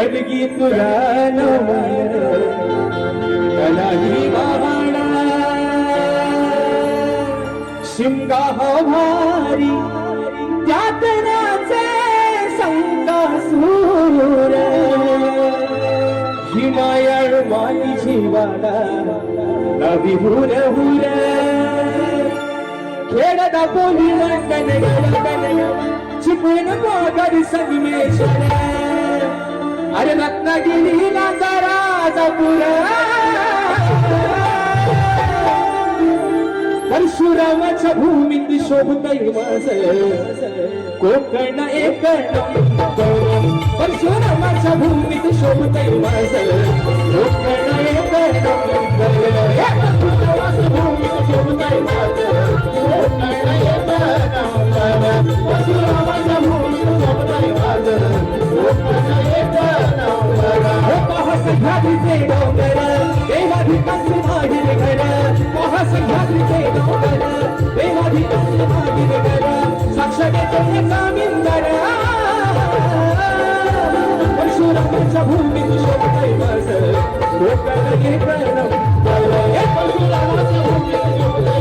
गडगी तुला नवल कलाही वाहाणा शिमगा हो भारी त्यात नाचे संकासूर हिमायळ मातीची वाडा नवी हुर हुर खेळदा बोली गण चिपळूण गोगरी संगमेश्वर अरे रत्नागिरीला जरा जपूर परशुरामाच्या भूमीत शोभतय माझ कोकण एक नंबर परशुरामाच्या भूमीत शोभतय माझ कोकण एक नंबर परशुरामाच्या भूमीत शोभतय माझ कोकण एक नंबर परशुरामाच्या भूमीत शोभतय माझ कोकण एक नंबर सह्याद्रीचे डोंगर देवाधिकाचे मागील घर सह्याद्रीचे डोंगर देवाधिकाचे मागील घर साक्ष देतो जामीनदार परशुरामाच्या भूमीत शोभतय माझ कोकण एक नंबर परशुरामाच्या भूमीत